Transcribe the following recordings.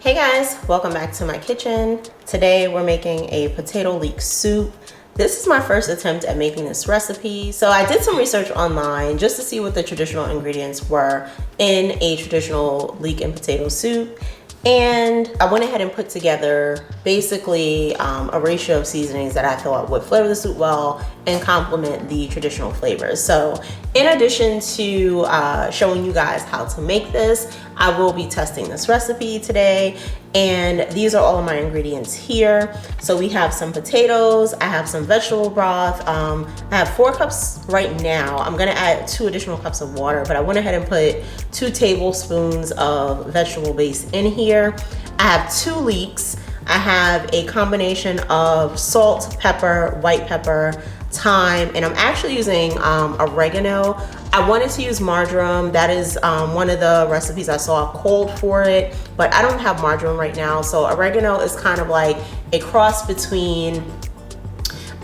Hey guys, welcome back to my kitchen. Today we're making a potato leek soup. This is my first attempt at making this recipe. So I did some research online just to see what the traditional ingredients were in a traditional leek and potato soup. And I went ahead and put together basically a ratio of seasonings that I thought would flavor the soup well and complement the traditional flavors. So in addition to showing you guys how to make this, I will be testing this recipe today. And these are all of my ingredients here. So we have some potatoes, I have some vegetable broth. I have 4 cups right now. I'm gonna add 2 additional cups of water, but I went ahead and put 2 tablespoons of vegetable base in here. I have 2 leeks. I have a combination of salt, pepper, white pepper, thyme, and I'm actually using oregano. I wanted to use marjoram. That is one of the recipes I saw called for it, but I don't have marjoram right now. So oregano is kind of like a cross between,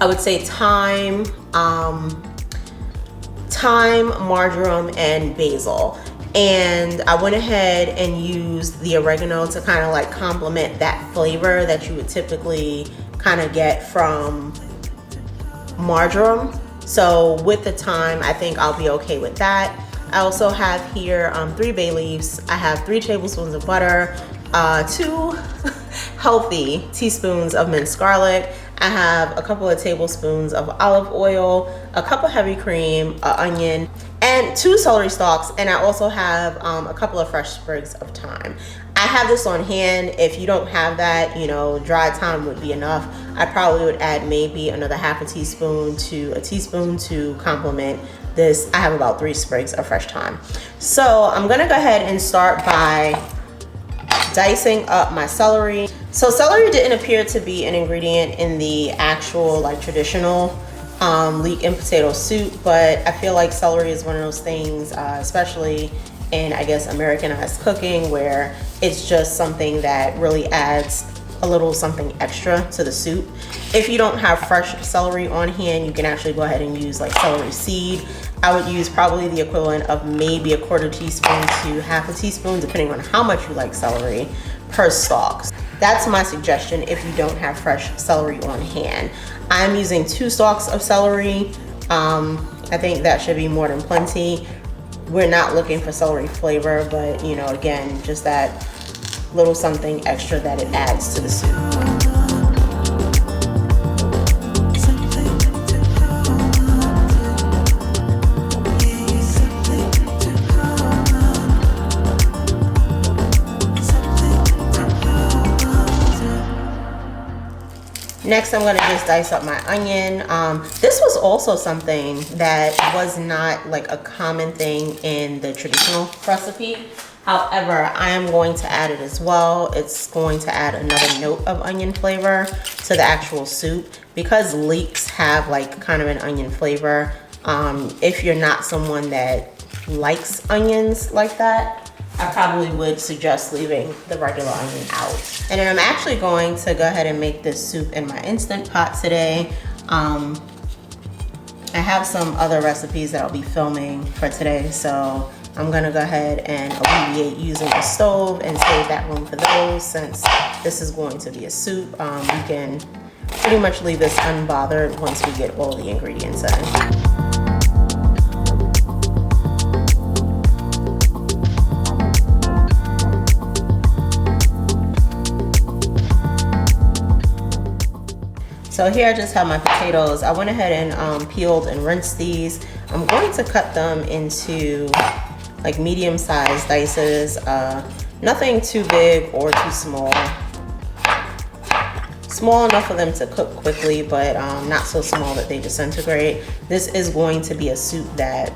I would say, thyme, marjoram, and basil. And I went ahead and used the oregano to kind of like complement that flavor that you would typically kind of get from marjoram. So with the thyme, I think I'll be okay with that. I also have here 3 bay leaves. I have 3 tablespoons of butter, 2 healthy teaspoons of minced garlic. I have a couple of tablespoons of olive oil, a cup of heavy cream, an onion, and 2 celery stalks. And I also have a couple of fresh sprigs of thyme. I have this on hand. If you don't have that, you know, dried thyme would be enough. I probably would add maybe another half a teaspoon to a teaspoon to complement this. I have about 3 sprigs of fresh thyme. So I'm gonna go ahead and start by dicing up my celery. So celery didn't appear to be an ingredient in the actual like traditional leek and potato soup, but I feel like celery is one of those things, especially in, I guess, Americanized cooking, where it's just something that really adds a little something extra to the soup. If you don't have fresh celery on hand, you can actually go ahead and use like celery seed. I would use probably the equivalent of maybe a 1/4 teaspoon to half a teaspoon, depending on how much you like celery per stalk. That's my suggestion if you don't have fresh celery on hand. I'm using 2 stalks of celery. I think that should be more than plenty. We're not looking for celery flavor, but you know, again, just that little something extra that it adds to the soup. Next, I'm gonna just dice up my onion. This was also something that was not like a common thing in the traditional recipe. However, I am going to add it as well. It's going to add another note of onion flavor to the actual soup because leeks have like kind of an onion flavor. If you're not someone that likes onions like that, I probably would suggest leaving the regular onion out. And then I'm actually going to go ahead and make this soup in my Instant Pot today. I have some other recipes that I'll be filming for today, so I'm gonna go ahead and alleviate using the stove and save that room for those. Since this is going to be a soup, we can pretty much leave this unbothered once we get all the ingredients in. So here I just have my potatoes. I went ahead and peeled and rinsed these. I'm going to cut them into like medium-sized dices. Nothing too big or too small. Small enough for them to cook quickly, but not so small that they disintegrate. This is going to be a soup that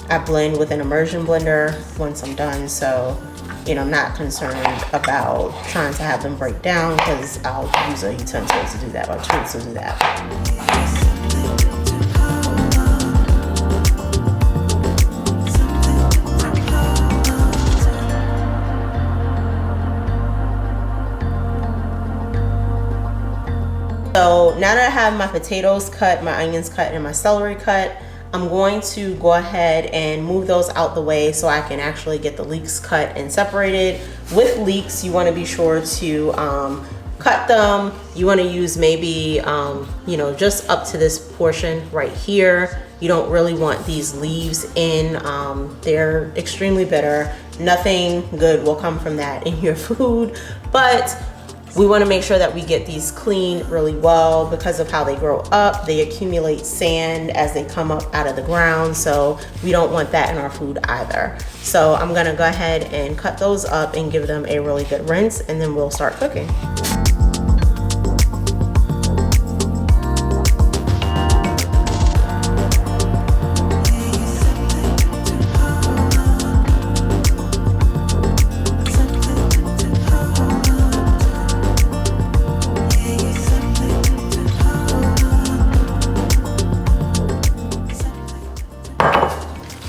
I blend with an immersion blender once I'm done. So, you know, I'm not concerned about trying to have them break down because I'll use a utensil to do that or tools to do that. So now that I have my potatoes cut, my onions cut, and my celery cut, I'm going to go ahead and move those out the way so I can actually get the leeks cut and separated. With leeks, you want to be sure to cut them. You want to use maybe you know, just up to this portion right here. You don't really want these leaves in. They're extremely bitter. Nothing good will come from that in your food, but we want to make sure that we get these cleaned really well because of how they grow up. They accumulate sand as they come up out of the ground, so we don't want that in our food either. So I'm gonna go ahead and cut those up and give them a really good rinse, and then we'll start cooking.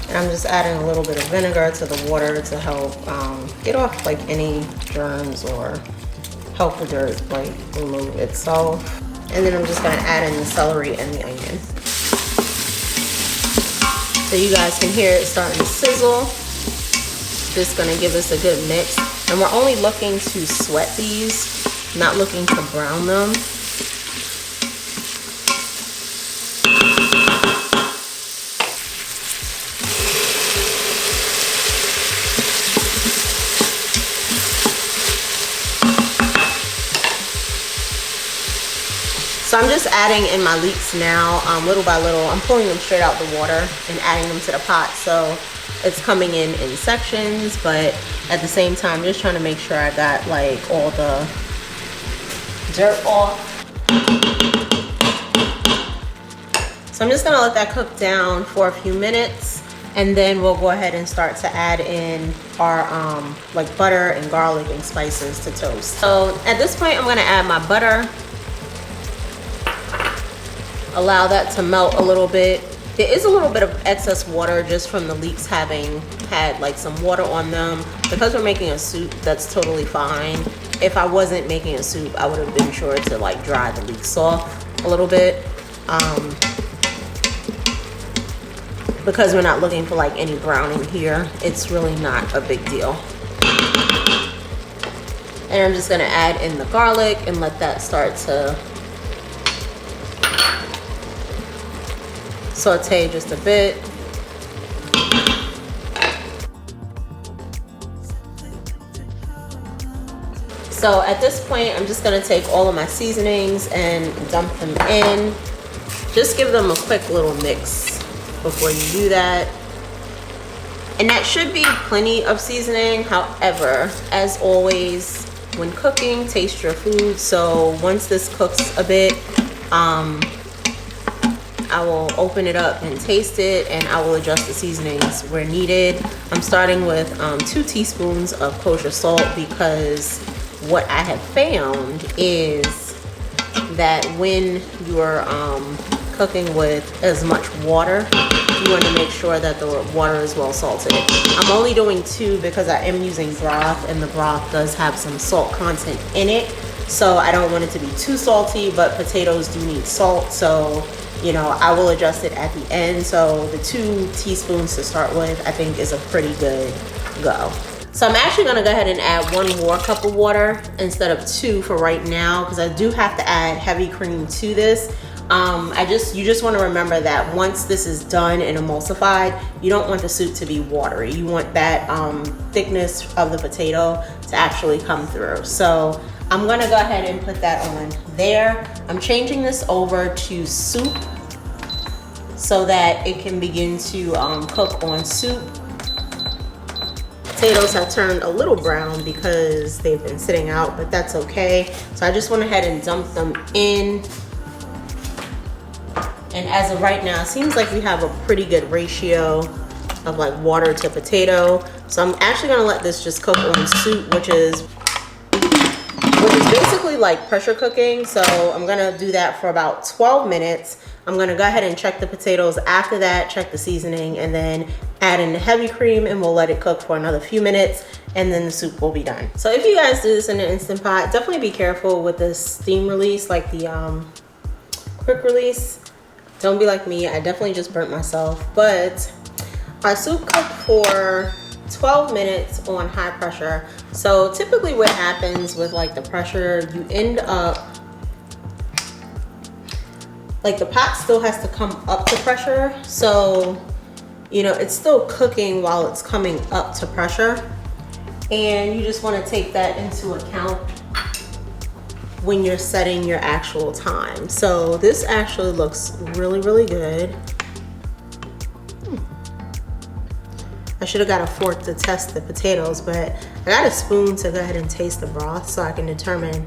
I'm just adding a little bit of vinegar to the water to help get off like any germs or help the dirt like remove itself. And then I'm just gonna add in the celery and the onion. So you guys can hear it starting to sizzle. This is gonna give us a good mix. And we're only looking to sweat these, not looking to brown them. So I'm just adding in my leeks now, little by little. I'm pulling them straight out the water and adding them to the pot. So it's coming in sections, but at the same time, just trying to make sure I got like all the dirt off. So I'm just gonna let that cook down for a few minutes, and then we'll go ahead and start to add in our like butter and garlic and spices to toast. So at this point, I'm gonna add my butter. Allow that to melt a little bit. There is a little bit of excess water just from the leeks having had like some water on them. Because we're making a soup, that's totally fine. If I wasn't making a soup, I would have been sure to like dry the leeks off a little bit. Because we're not looking for like any browning here, it's really not a big deal. And I'm just gonna add in the garlic and let that start to saute just a bit. So at this point, I'm just gonna take all of my seasonings and dump them in. Just give them a quick little mix before you do that. And that should be plenty of seasoning. However, as always, when cooking, taste your food. So once this cooks a bit, I will open it up and taste it, and I will adjust the seasonings where needed. I'm starting with 2 teaspoons of kosher salt because what I have found is that when you're cooking with as much water, you want to make sure that the water is well salted. I'm only doing 2 because I am using broth, and the broth does have some salt content in it. So I don't want it to be too salty, but potatoes do need salt. So, you know, I will adjust it at the end. So the 2 teaspoons to start with, I think is a pretty good go. So I'm actually gonna go ahead and add 1 more cup of water instead of 2 for right now, because I do have to add heavy cream to this. You just want to remember that once this is done and emulsified, you don't want the soup to be watery. You want that thickness of the potato to actually come through. So I'm gonna go ahead and put that on there. I'm changing this over to soup so that it can begin to cook on soup. Potatoes have turned a little brown because they've been sitting out, but that's okay. So I just went ahead and dumped them in. And as of right now, it seems like we have a pretty good ratio of like water to potato. So I'm actually gonna let this just cook on soup, which is basically like pressure cooking. So I'm gonna do that for about 12 minutes. I'm gonna go ahead and check the potatoes after that, check the seasoning, and then add in the heavy cream, and we'll let it cook for another few minutes, and then the soup will be done. So if you guys do this in an Instant Pot, definitely be careful with the steam release, like the quick release. Don't be like me, I definitely just burnt myself. But our soup cooked for 12 minutes on high pressure. So typically what happens with like the pressure, you end up, like the pot still has to come up to pressure. So, you know, it's still cooking while it's coming up to pressure. And you just want to take that into account when you're setting your actual time. So this actually looks really, really good. I should have got a fork to test the potatoes, but I got a spoon to go ahead and taste the broth so I can determine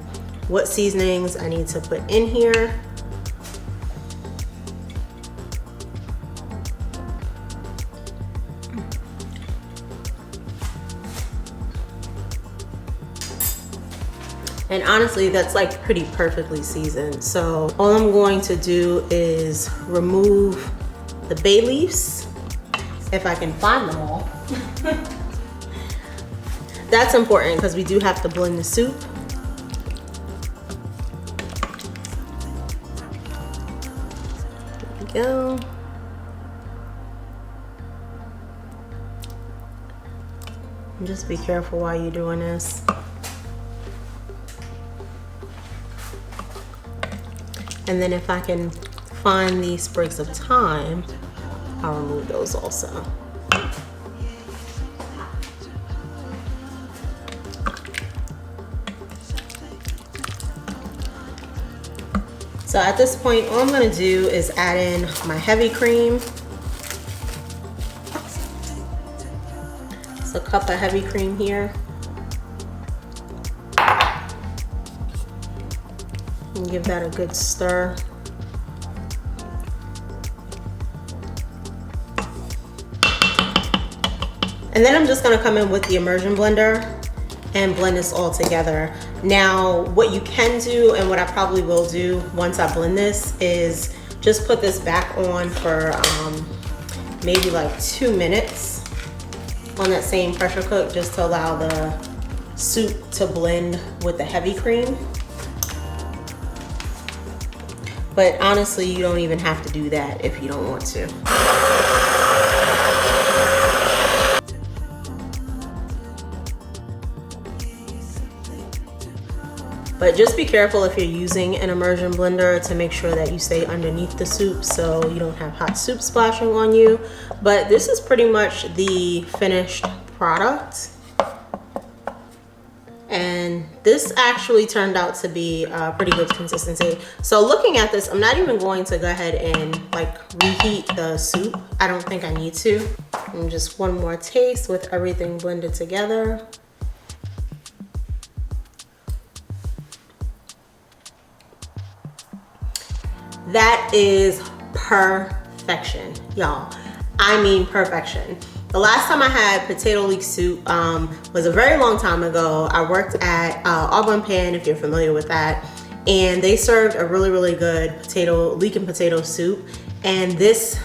what seasonings I need to put in here. And honestly, that's like pretty perfectly seasoned. So all I'm going to do is remove the bay leaves, if I can find them all. That's important because we do have to blend the soup. There we go. And just be careful while you're doing this. And then if I can find these sprigs of thyme, I'll remove those also. So at this point, all I'm gonna do is add in my heavy cream. So a cup of heavy cream here. And give that a good stir. And then I'm just gonna come in with the immersion blender and blend this all together. Now, what you can do and what I probably will do once I blend this is just put this back on for maybe like 2 minutes on that same pressure cook, just to allow the soup to blend with the heavy cream. But honestly, you don't even have to do that if you don't want to. But just be careful if you're using an immersion blender to make sure that you stay underneath the soup so you don't have hot soup splashing on you. But this is pretty much the finished product. And this actually turned out to be a pretty good consistency. So looking at this, I'm not even going to go ahead and like reheat the soup. I don't think I need to. And just one more taste with everything blended together. That is perfection, y'all. I mean perfection. The last time I had potato leek soup was a very long time ago. I worked at Au Bon Pain, if you're familiar with that, and they served a really, really good leek and potato soup. And this,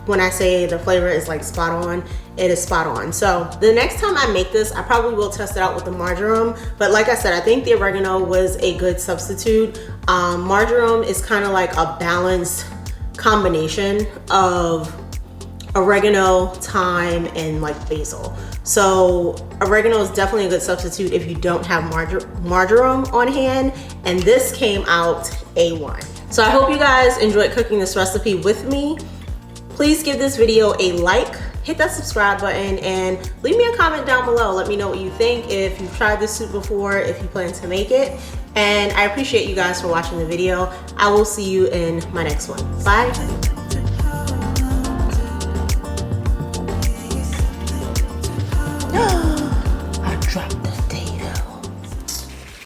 when I say the flavor is like spot on, it is spot on. So the next time I make this, I probably will test it out with the marjoram. But like I said, I think the oregano was a good substitute. Marjoram is kind of like a balanced combination of oregano, thyme, and like basil. So oregano is definitely a good substitute if you don't have marjoram on hand, and this came out A1. So I hope you guys enjoyed cooking this recipe with me. Please give this video a like, hit that subscribe button, and leave me a comment down below. Let me know what you think, if you've tried this soup before, if you plan to make it. And I appreciate you guys for watching the video. I will see you in my next one. Bye.